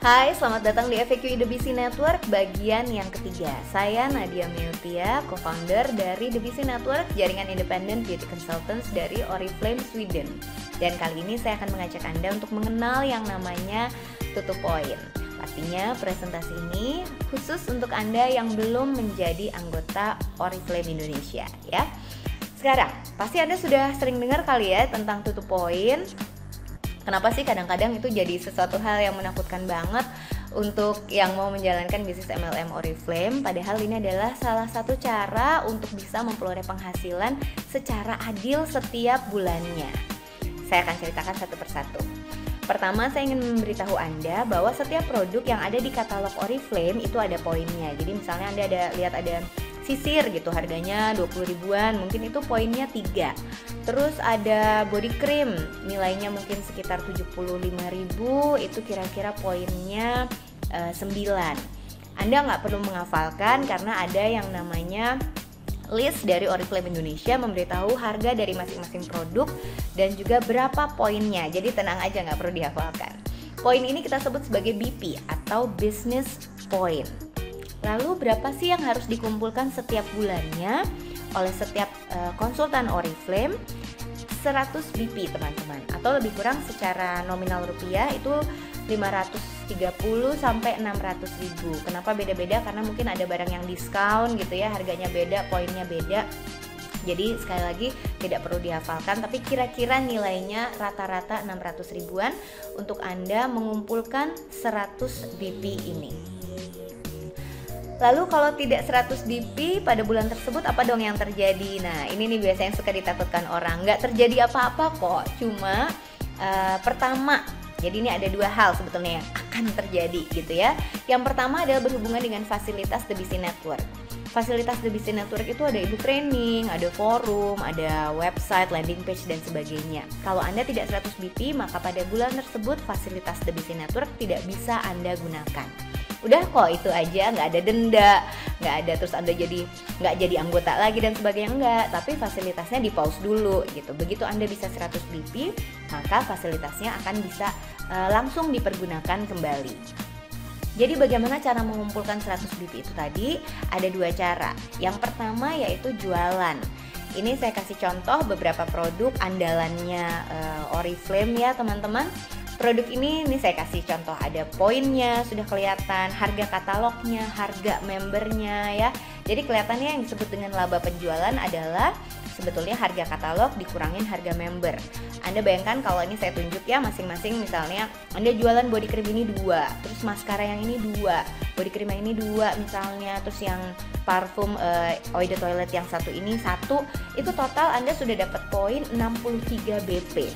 Hai, selamat datang di FAQ The BC Network bagian yang ketiga. Saya Nadia Meutia, co-founder dari The BC Network, jaringan independent beauty consultants dari Oriflame Sweden. Dan kali ini saya akan mengajak Anda untuk mengenal yang namanya Tutu Point. Pastinya presentasi ini khusus untuk Anda yang belum menjadi anggota Oriflame Indonesia ya. Sekarang, pasti Anda sudah sering dengar kali ya tentang Tutu Point. Kenapa sih kadang-kadang itu jadi sesuatu hal yang menakutkan banget untuk yang mau menjalankan bisnis MLM Oriflame? Padahal ini adalah salah satu cara untuk bisa memperoleh penghasilan secara adil setiap bulannya. Saya akan ceritakan satu persatu. Pertama, saya ingin memberitahu Anda bahwa setiap produk yang ada di katalog Oriflame itu ada poinnya. Jadi misalnya Anda lihat ada sisir gitu, harganya 20 ribuan, mungkin itu poinnya 3. Terus ada body cream, nilainya mungkin sekitar 75.000, itu kira-kira poinnya 9. Anda nggak perlu menghafalkan karena ada yang namanya list dari Oriflame Indonesia memberitahu harga dari masing-masing produk dan juga berapa poinnya. Jadi tenang aja, nggak perlu dihafalkan. Poin ini kita sebut sebagai BP atau business point. Lalu berapa sih yang harus dikumpulkan setiap bulannya oleh setiap konsultan Oriflame? 100 BP teman-teman, atau lebih kurang secara nominal rupiah itu 530 sampai 600 ribu. Kenapa beda-beda? Karena mungkin ada barang yang diskon gitu ya, harganya beda, poinnya beda. Jadi sekali lagi tidak perlu dihafalkan, tapi kira-kira nilainya rata-rata 600 ribuan untuk Anda mengumpulkan 100 BP ini. Lalu kalau tidak 100 BP pada bulan tersebut, apa dong yang terjadi? Nah, ini nih biasanya suka ditakutkan orang. Nggak terjadi apa-apa kok, cuma pertama, jadi ini ada dua hal sebetulnya yang akan terjadi gitu ya. Yang pertama adalah berhubungan dengan fasilitas The BC Network. Fasilitas The BC Network itu ada ibu training, ada forum, ada website, landing page, dan sebagainya. Kalau Anda tidak 100 BP, maka pada bulan tersebut fasilitas The BC Network tidak bisa Anda gunakan. Udah kok itu aja, nggak ada denda, nggak ada terus Anda nggak jadi anggota lagi dan sebagainya, enggak. Tapi fasilitasnya di pause dulu gitu. Begitu Anda bisa 100 BP, maka fasilitasnya akan bisa langsung dipergunakan kembali. Jadi bagaimana cara mengumpulkan 100 BP itu tadi? Ada dua cara. Yang pertama yaitu jualan. Ini saya kasih contoh beberapa produk andalannya Oriflame ya teman-teman. Produk ini saya kasih contoh, ada poinnya sudah kelihatan, harga katalognya, harga membernya ya. Jadi kelihatannya yang disebut dengan laba penjualan adalah sebetulnya harga katalog dikurangin harga member. Anda bayangkan kalau ini saya tunjuk ya masing-masing, misalnya Anda jualan body cream ini 2, terus maskara yang ini 2, body cream yang ini 2 misalnya, terus yang parfum Eau de Toilette yang satu ini 1, itu total Anda sudah dapat poin 63 BP.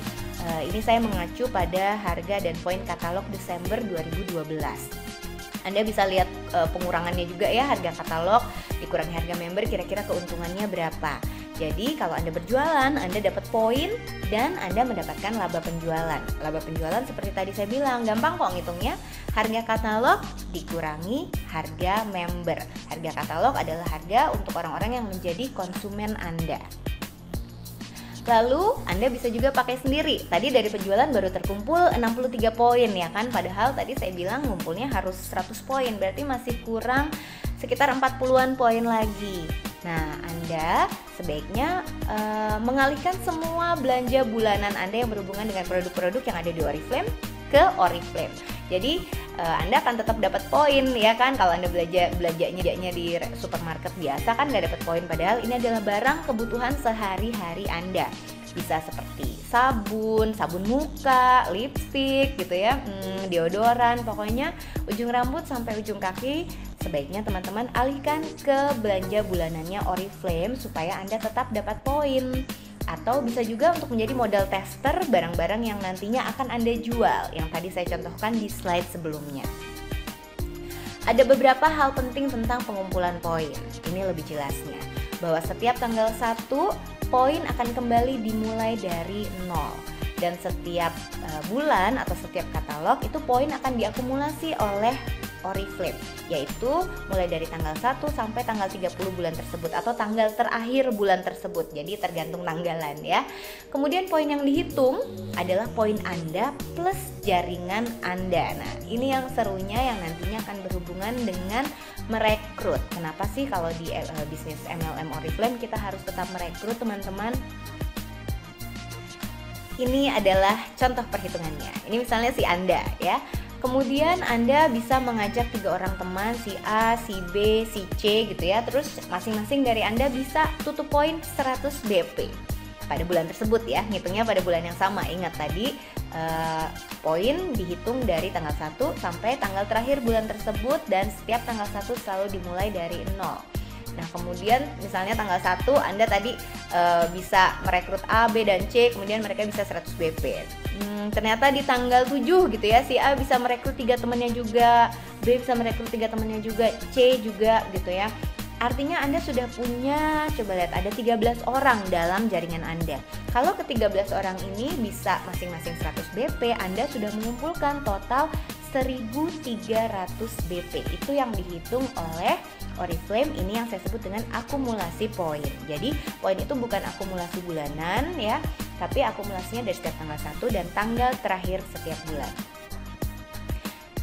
Ini saya mengacu pada harga dan poin katalog Desember 2012. Anda bisa lihat pengurangannya juga ya, harga katalog dikurangi harga member, kira-kira keuntungannya berapa. Jadi kalau Anda berjualan, Anda dapat poin dan Anda mendapatkan laba penjualan. Laba penjualan seperti tadi saya bilang, gampang kok ngitungnya. Harga katalog dikurangi harga member. Harga katalog adalah harga untuk orang-orang yang menjadi konsumen Anda. Lalu Anda bisa juga pakai sendiri. Tadi dari penjualan baru terkumpul 63 poin ya kan. Padahal tadi saya bilang ngumpulnya harus 100 poin. Berarti masih kurang sekitar 40-an poin lagi. Nah, Anda sebaiknya mengalihkan semua belanja bulanan Anda yang berhubungan dengan produk-produk yang ada di Oriflame ke Oriflame. Jadi Anda akan tetap dapat poin ya kan. Kalau Anda belanjanya di supermarket biasa kan nggak dapat poin, padahal ini adalah barang kebutuhan sehari-hari Anda. Bisa seperti sabun muka, lipstick gitu ya, deodoran, pokoknya ujung rambut sampai ujung kaki. Sebaiknya teman-teman alihkan ke belanja bulanannya Oriflame supaya Anda tetap dapat poin. Atau bisa juga untuk menjadi modal tester barang-barang yang nantinya akan Anda jual, yang tadi saya contohkan di slide sebelumnya. Ada beberapa hal penting tentang pengumpulan poin. Ini lebih jelasnya, bahwa setiap tanggal 1 poin akan kembali dimulai dari 0. Dan setiap bulan atau setiap katalog itu poin akan diakumulasi oleh Oriflame, yaitu mulai dari tanggal 1 sampai tanggal 30 bulan tersebut atau tanggal terakhir bulan tersebut. Jadi tergantung tanggalan ya. Kemudian poin yang dihitung adalah poin Anda plus jaringan Anda. Nah, ini yang serunya yang nantinya akan berhubungan dengan merekrut. Kenapa sih kalau di bisnis MLM Oriflame kita harus tetap merekrut, teman-teman? Ini adalah contoh perhitungannya. Ini misalnya si Anda ya. Kemudian Anda bisa mengajak 3 orang teman, si A, si B, si C gitu ya. Terus masing-masing dari Anda bisa tutup poin 100 BP pada bulan tersebut ya. Ngitungnya pada bulan yang sama. Ingat tadi poin dihitung dari tanggal 1 sampai tanggal terakhir bulan tersebut, dan setiap tanggal 1 selalu dimulai dari 0. Nah, kemudian misalnya tanggal 1 Anda tadi bisa merekrut A, B, dan C, kemudian mereka bisa 100 BP. Ternyata di tanggal 7 gitu ya, si A bisa merekrut 3 temannya juga, B bisa merekrut 3 temannya juga, C juga gitu ya. Artinya Anda sudah punya, coba lihat, ada 13 orang dalam jaringan Anda. Kalau ke-13 orang ini bisa masing-masing 100 BP, Anda sudah mengumpulkan total 1.300 BP. Itu yang dihitung oleh Oriflame. Ini yang saya sebut dengan akumulasi poin. Jadi poin itu bukan akumulasi bulanan ya, tapi akumulasinya dari setiap tanggal 1 dan tanggal terakhir setiap bulan.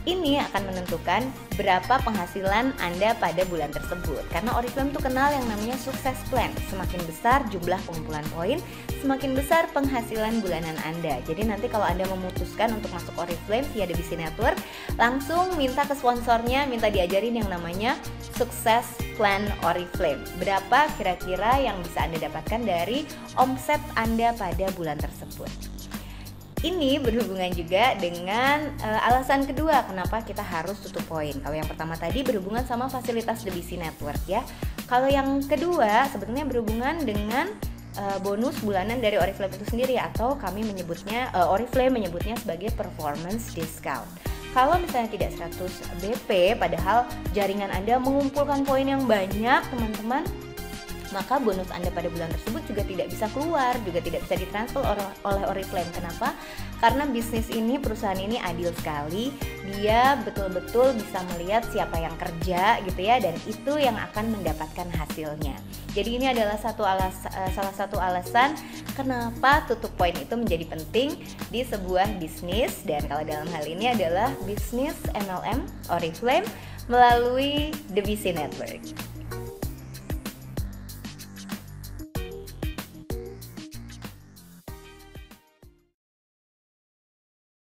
Ini akan menentukan berapa penghasilan Anda pada bulan tersebut. Karena Oriflame itu kenal yang namanya sukses plan. Semakin besar jumlah pengumpulan poin, semakin besar penghasilan bulanan Anda. Jadi nanti kalau Anda memutuskan untuk masuk Oriflame via The BC Network, langsung minta ke sponsornya, minta diajarin yang namanya sukses plan Oriflame. Berapa kira-kira yang bisa Anda dapatkan dari omset Anda pada bulan tersebut. Ini berhubungan juga dengan alasan kedua kenapa kita harus tutup poin. Kalau yang pertama tadi berhubungan sama fasilitas The BC Network ya. Kalau yang kedua sebetulnya berhubungan dengan bonus bulanan dari Oriflame itu sendiri, atau kami menyebutnya, Oriflame menyebutnya sebagai performance discount. Kalau misalnya tidak 100 BP padahal jaringan Anda mengumpulkan poin yang banyak, teman-teman, maka bonus Anda pada bulan tersebut juga tidak bisa keluar, juga tidak bisa ditransfer oleh Oriflame. Kenapa? Karena bisnis ini, perusahaan ini adil sekali. Dia betul-betul bisa melihat siapa yang kerja gitu ya, dan itu yang akan mendapatkan hasilnya. Jadi ini adalah salah satu alasan kenapa tutup poin itu menjadi penting di sebuah bisnis, dan kalau dalam hal ini adalah bisnis MLM Oriflame melalui The BC Network.